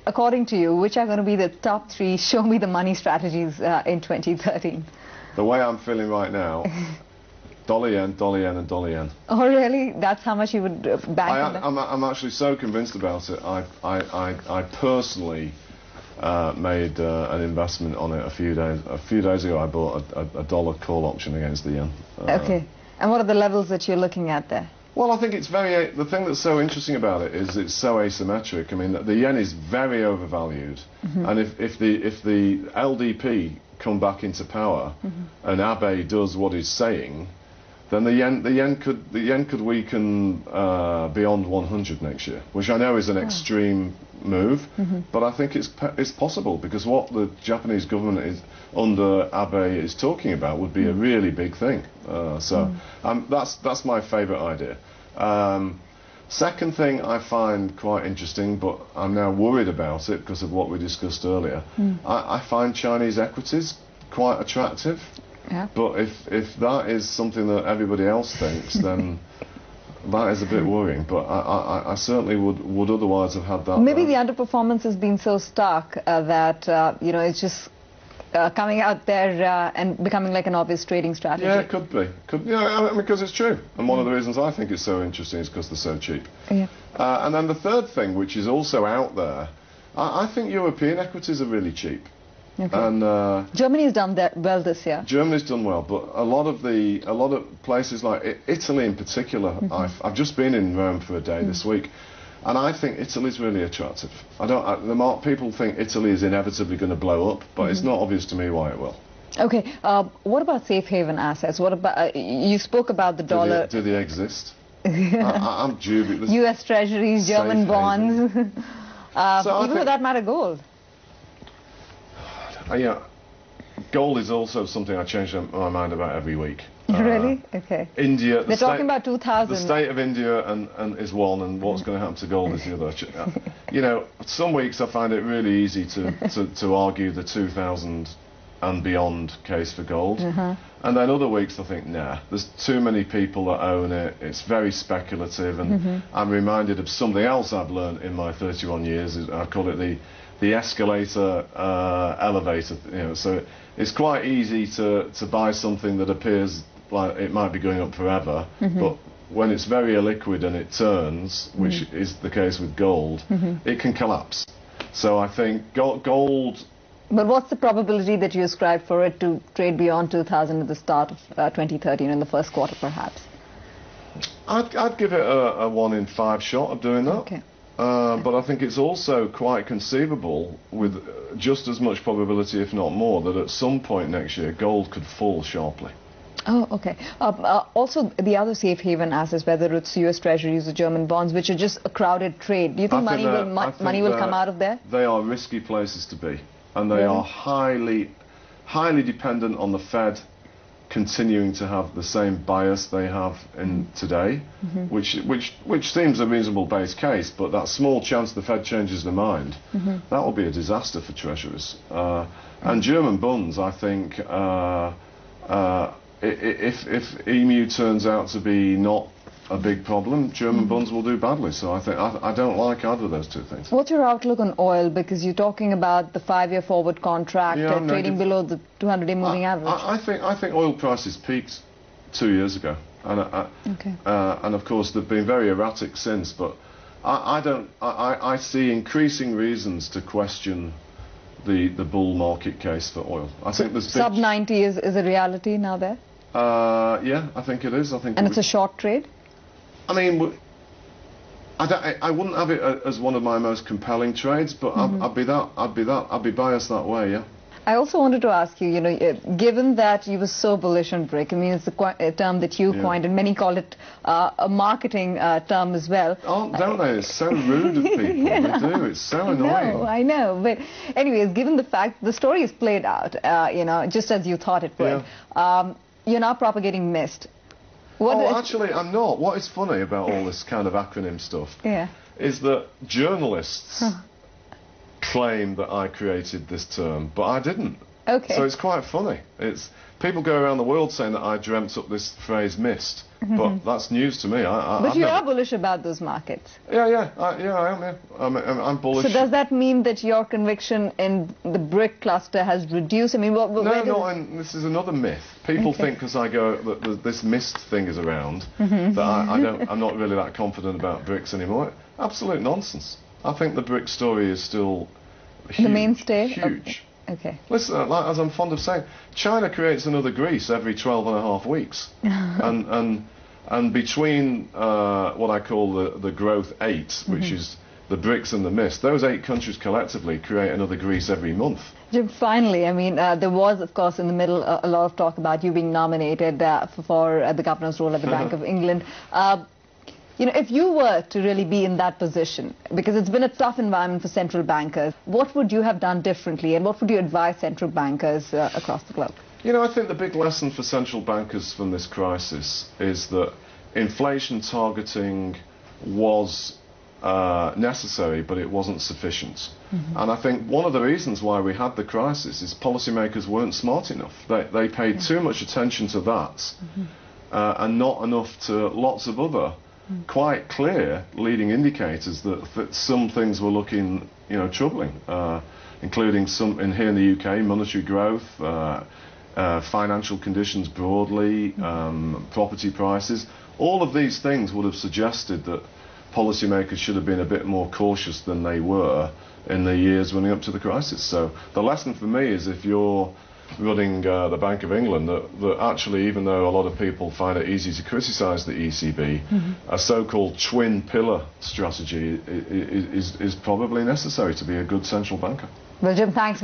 according to you, which are going to be the top 3 show me the money strategies in 2013? The way I'm feeling right now, dollar yen, and dollar yen. Oh, really? That's how much you would bank on that? I'm actually so convinced about it. I personally made an investment on it a few days ago. I bought a dollar call option against the yen. Okay. And what are the levels that you're looking at there? Well, I think it's the thing that's so interesting about it is it's so asymmetric. I mean, the yen is very overvalued, and if the LDP come back into power and Abe does what he's saying, then the yen could weaken beyond 100 next year, which I know is an extreme move, but I think it's possible, because what the Japanese government is under Abe is talking about would be a really big thing. That's my favourite idea. Second thing I find quite interesting, but I'm now worried about it because of what we discussed earlier. I find Chinese equities quite attractive. Yeah. But if that is something that everybody else thinks, then that is a bit worrying. But I certainly would otherwise have had that. Maybe the underperformance has been so stark that you know, it's just coming out there and becoming like an obvious trading strategy. Yeah, it could be. I mean, because it's true. And one of the reasons I think it's so interesting is because they're so cheap. Yeah. And then the third thing, which is also out there, I think European equities are really cheap. Okay. And Germany's done that well this year. Germany's done well, but a lot of places like Italy in particular. I've just been in Rome for a day this week, and I think Italy's really attractive. People think Italy is inevitably going to blow up, but it's not obvious to me why it will. Okay. What about safe haven assets? What about you spoke about the dollar? Do they exist? I'm dubious. U.S. Treasuries, German bonds, even for that matter, gold. Yeah, gold is also something I change my mind about every week. Really? Okay. India. They're talking about 2000. The state of India is one, and what's going to happen to gold is the other. You know, some weeks I find it really easy to argue the 2000 and beyond case for gold, and then other weeks I think, nah, there's too many people that own it. It's very speculative, and I'm reminded of something else I've learned in my 31 years. I call it the escalator elevator, you know, so it's quite easy to buy something that appears like it might be going up forever, but when it's very illiquid and it turns, which is the case with gold, it can collapse. So I think gold... But what's the probability that you ascribe for it to trade beyond 2000 at the start of 2013, in the first quarter perhaps? I'd give it a 1 in 5 shot of doing that. Okay. But I think it's also quite conceivable, with just as much probability, if not more, that at some point next year gold could fall sharply. Oh, okay. Also, the other safe haven assets, whether it's U.S. Treasuries or German bonds, which are just a crowded trade, do you think money will come out of there? They are risky places to be, and they are highly dependent on the Fed continuing to have the same bias they have in today, which seems a reasonable base case, but that small chance the Fed changes their mind, that will be a disaster for treasuries. And German bonds, I think, if EMU turns out to be not a big problem, German bonds will do badly. So I don't like either of those two things. What's your outlook on oil? Because you're talking about the 5-year forward contract trading below the 200-day moving average. I think oil prices peaked 2 years ago, and and of course they've been very erratic since. But I see increasing reasons to question the bull market case for oil. I think there's sub 90 is a reality now there. Yeah, I think it is. And it's a short trade. I mean, I wouldn't have it as one of my most compelling trades, but I'd be biased that way, yeah. I also wanted to ask you, given that you were so bullish on brick, I mean, it's a term that you coined, and many call it a marketing term as well. Oh, don't they? It's so rude of people. They do. It's so annoying. I know. But anyways, given the fact the story is played out, just as you thought it would, you're now propagating mist. Actually, I'm not. What is funny about all this kind of acronym stuff is that journalists claim that I created this term, but I didn't. Okay. So it's quite funny. People go around the world saying that I dreamt up this phrase "mist," but that's news to me. But you are bullish about those markets. Yeah, I am. Yeah, I'm bullish. So does that mean that your conviction in the BRIC cluster has reduced? I mean, this is another myth. People think because I go that this mist thing is around that I'm not really that confident about BRICS anymore. Absolute nonsense. I think the BRIC story is still huge. The mainstay? Huge. Okay. Listen, as I'm fond of saying, China creates another Greece every 12.5 weeks. and between what I call the growth 8, which is the BRICS and the MIST, those 8 countries collectively create another Greece every month. Jim, finally, I mean, there was, of course, in the middle a lot of talk about you being nominated for the governor's role at the Bank of England. You know, if you were to really be in that position, because it's been a tough environment for central bankers, what would you have done differently, and what would you advise central bankers across the globe? You know, I think the big lesson for central bankers from this crisis is that inflation targeting was necessary, but it wasn't sufficient. And I think one of the reasons why we had the crisis is policymakers weren't smart enough. They paid too much attention to that and not enough to lots of other quite clear leading indicators that some things were looking, you know, troubling, including some here in the UK, monetary growth, financial conditions broadly, property prices. All of these things would have suggested that policymakers should have been a bit more cautious than they were in the years running up to the crisis. So the lesson for me is, if you're running the Bank of England, that actually, even though a lot of people find it easy to criticise the ECB, a so-called twin pillar strategy is probably necessary to be a good central banker. Well, Jim, thanks very much.